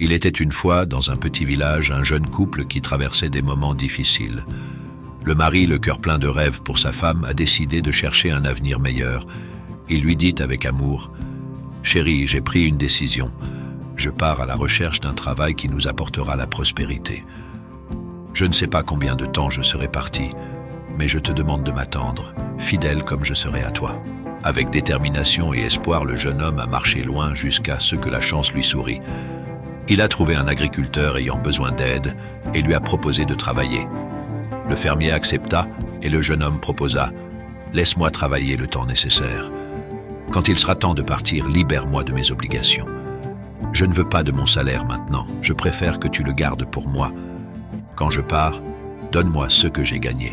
Il était une fois, dans un petit village, un jeune couple qui traversait des moments difficiles. Le mari, le cœur plein de rêves pour sa femme, a décidé de chercher un avenir meilleur. Il lui dit avec amour: « Chérie, j'ai pris une décision. Je pars à la recherche d'un travail qui nous apportera la prospérité. Je ne sais pas combien de temps je serai parti, mais je te demande de m'attendre, fidèle comme je serai à toi. » Avec détermination et espoir, le jeune homme a marché loin jusqu'à ce que la chance lui sourit. Il a trouvé un agriculteur ayant besoin d'aide et lui a proposé de travailler. Le fermier accepta et le jeune homme proposa: « Laisse-moi travailler le temps nécessaire. Quand il sera temps de partir, libère-moi de mes obligations. Je ne veux pas de mon salaire maintenant, je préfère que tu le gardes pour moi. Quand je pars, donne-moi ce que j'ai gagné. »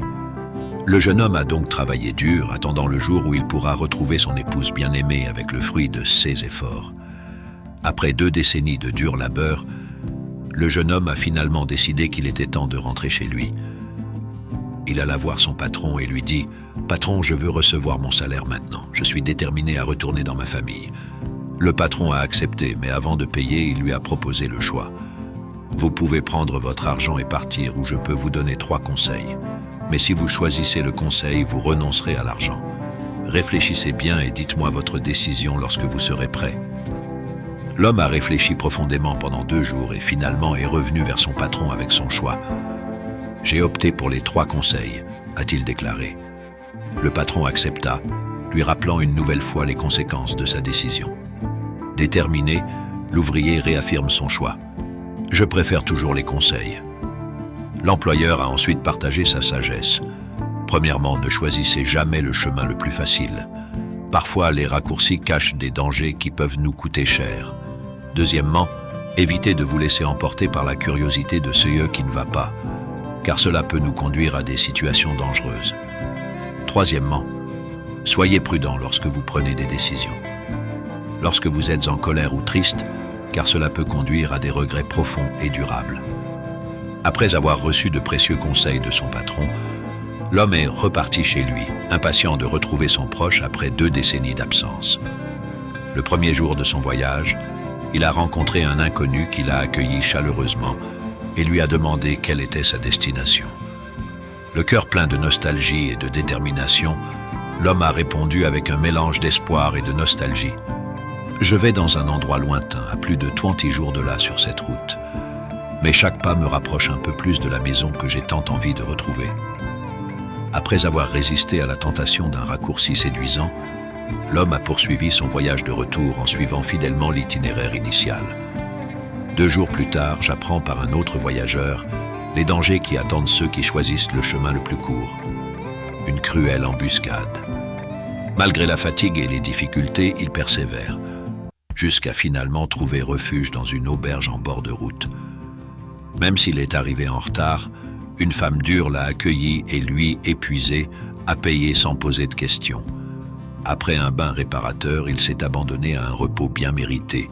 Le jeune homme a donc travaillé dur, attendant le jour où il pourra retrouver son épouse bien-aimée avec le fruit de ses efforts. Après 2 décennies de dur labeur, le jeune homme a finalement décidé qu'il était temps de rentrer chez lui. Il alla voir son patron et lui dit: « Patron, je veux recevoir mon salaire maintenant. Je suis déterminé à retourner dans ma famille. » Le patron a accepté, mais avant de payer, il lui a proposé le choix. « Vous pouvez prendre votre argent et partir, ou je peux vous donner 3 conseils. Mais si vous choisissez le conseil, vous renoncerez à l'argent. Réfléchissez bien et dites-moi votre décision lorsque vous serez prêt. » L'homme a réfléchi profondément pendant 2 jours et finalement est revenu vers son patron avec son choix. « J'ai opté pour les 3 conseils, » a-t-il déclaré. Le patron accepta, lui rappelant une nouvelle fois les conséquences de sa décision. Déterminé, l'ouvrier réaffirme son choix. « Je préfère toujours les conseils. » L'employeur a ensuite partagé sa sagesse. Premièrement, ne choisissez jamais le chemin le plus facile. Parfois, les raccourcis cachent des dangers qui peuvent nous coûter cher. Deuxièmement, évitez de vous laisser emporter par la curiosité de ce qui ne va pas, car cela peut nous conduire à des situations dangereuses. Troisièmement, soyez prudent lorsque vous prenez des décisions. Lorsque vous êtes en colère ou triste, car cela peut conduire à des regrets profonds et durables. Après avoir reçu de précieux conseils de son patron, l'homme est reparti chez lui, impatient de retrouver son proche après 2 décennies d'absence. Le premier jour de son voyage, il a rencontré un inconnu qui l'a accueilli chaleureusement et lui a demandé quelle était sa destination. Le cœur plein de nostalgie et de détermination, l'homme a répondu avec un mélange d'espoir et de nostalgie: « Je vais dans un endroit lointain, à plus de 20 jours de là sur cette route. Mais chaque pas me rapproche un peu plus de la maison que j'ai tant envie de retrouver. » Après avoir résisté à la tentation d'un raccourci séduisant, l'homme a poursuivi son voyage de retour en suivant fidèlement l'itinéraire initial. 2 jours plus tard, j'apprends par un autre voyageur les dangers qui attendent ceux qui choisissent le chemin le plus court. Une cruelle embuscade. Malgré la fatigue et les difficultés, il persévère, jusqu'à finalement trouver refuge dans une auberge en bord de route. Même s'il est arrivé en retard, une femme dure l'a accueilli et lui, épuisé, a payé sans poser de questions. Après un bain réparateur, il s'est abandonné à un repos bien mérité,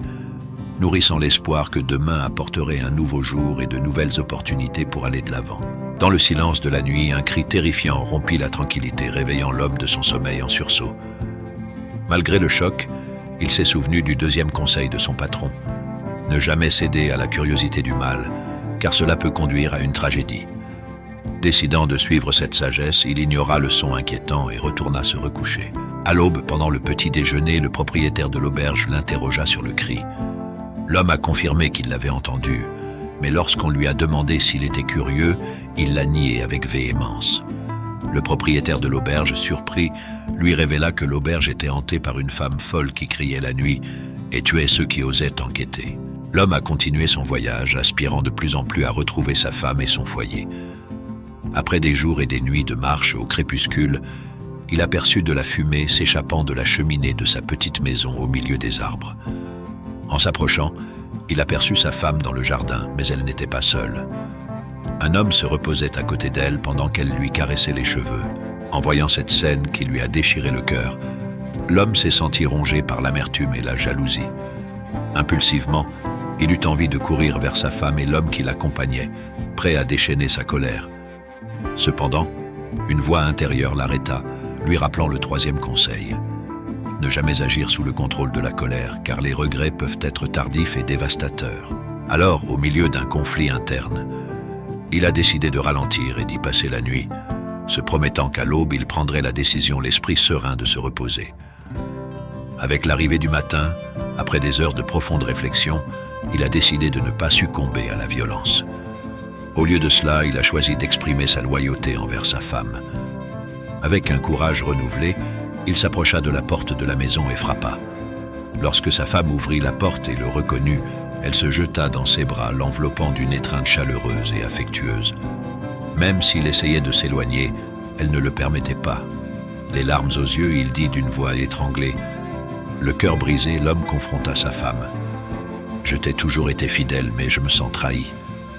nourrissant l'espoir que demain apporterait un nouveau jour et de nouvelles opportunités pour aller de l'avant. Dans le silence de la nuit, un cri terrifiant rompit la tranquillité, réveillant l'homme de son sommeil en sursaut. Malgré le choc, il s'est souvenu du 2e conseil de son patron: ne jamais céder à la curiosité du mal, car cela peut conduire à une tragédie. Décidant de suivre cette sagesse, il ignora le son inquiétant et retourna se recoucher. À l'aube, pendant le petit déjeuner, le propriétaire de l'auberge l'interrogea sur le cri. L'homme a confirmé qu'il l'avait entendu, mais lorsqu'on lui a demandé s'il était curieux, il l'a nié avec véhémence. Le propriétaire de l'auberge, surpris, lui révéla que l'auberge était hantée par une femme folle qui criait la nuit et tuait ceux qui osaient enquêter. L'homme a continué son voyage, aspirant de plus en plus à retrouver sa femme et son foyer. Après des jours et des nuits de marche au crépuscule, il aperçut de la fumée s'échappant de la cheminée de sa petite maison au milieu des arbres. En s'approchant, il aperçut sa femme dans le jardin, mais elle n'était pas seule. Un homme se reposait à côté d'elle pendant qu'elle lui caressait les cheveux. En voyant cette scène qui lui a déchiré le cœur, l'homme s'est senti rongé par l'amertume et la jalousie. Impulsivement, il eut envie de courir vers sa femme et l'homme qui l'accompagnait, prêt à déchaîner sa colère. Cependant, une voix intérieure l'arrêta, lui rappelant le 3e conseil. Ne jamais agir sous le contrôle de la colère, car les regrets peuvent être tardifs et dévastateurs. Alors, au milieu d'un conflit interne, il a décidé de ralentir et d'y passer la nuit, se promettant qu'à l'aube, il prendrait la décision l'esprit serein de se reposer. Avec l'arrivée du matin, après des heures de profonde réflexion, il a décidé de ne pas succomber à la violence. Au lieu de cela, il a choisi d'exprimer sa loyauté envers sa femme. Avec un courage renouvelé, il s'approcha de la porte de la maison et frappa. Lorsque sa femme ouvrit la porte et le reconnut, elle se jeta dans ses bras, l'enveloppant d'une étreinte chaleureuse et affectueuse. Même s'il essayait de s'éloigner, elle ne le permettait pas. Les larmes aux yeux, il dit d'une voix étranglée. Le cœur brisé, l'homme confronta sa femme. « Je t'ai toujours été fidèle, mais je me sens trahi. »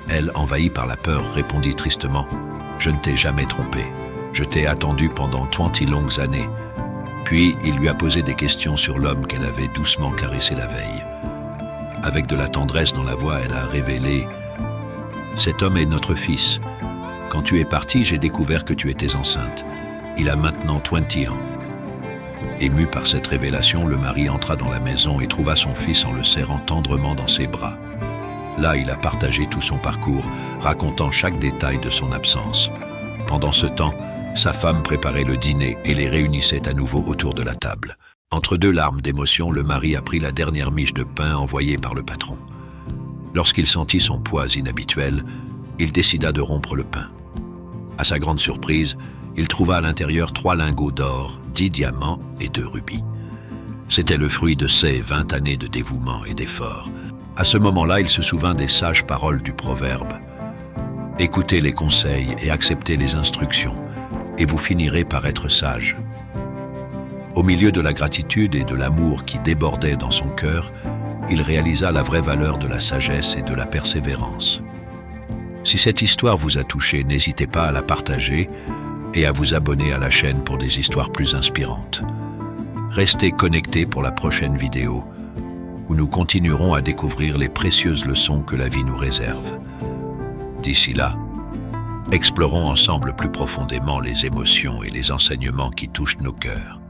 Elle, envahie par la peur, répondit tristement. « Je ne t'ai jamais trompé. Je t'ai attendu pendant 20 longues années. » Puis, il lui a posé des questions sur l'homme qu'elle avait doucement caressé la veille. Avec de la tendresse dans la voix, elle a révélé « Cet homme est notre fils. Quand tu es parti, j'ai découvert que tu étais enceinte. Il a maintenant 20 ans. » Ému par cette révélation, le mari entra dans la maison et trouva son fils en le serrant tendrement dans ses bras. Là, il a partagé tout son parcours, racontant chaque détail de son absence. Pendant ce temps, sa femme préparait le dîner et les réunissait à nouveau autour de la table. Entre deux larmes d'émotion, le mari a pris la dernière miche de pain envoyée par le patron. Lorsqu'il sentit son poids inhabituel, il décida de rompre le pain. À sa grande surprise, il trouva à l'intérieur 3 lingots d'or, 10 diamants et 2 rubis. C'était le fruit de ces 20 années de dévouement et d'effort. À ce moment-là, il se souvint des sages paroles du proverbe. Écoutez les conseils et acceptez les instructions, et vous finirez par être sage. Au milieu de la gratitude et de l'amour qui débordait dans son cœur, il réalisa la vraie valeur de la sagesse et de la persévérance. Si cette histoire vous a touché, n'hésitez pas à la partager et à vous abonner à la chaîne pour des histoires plus inspirantes. Restez connectés pour la prochaine vidéo, où nous continuerons à découvrir les précieuses leçons que la vie nous réserve. D'ici là, explorons ensemble plus profondément les émotions et les enseignements qui touchent nos cœurs.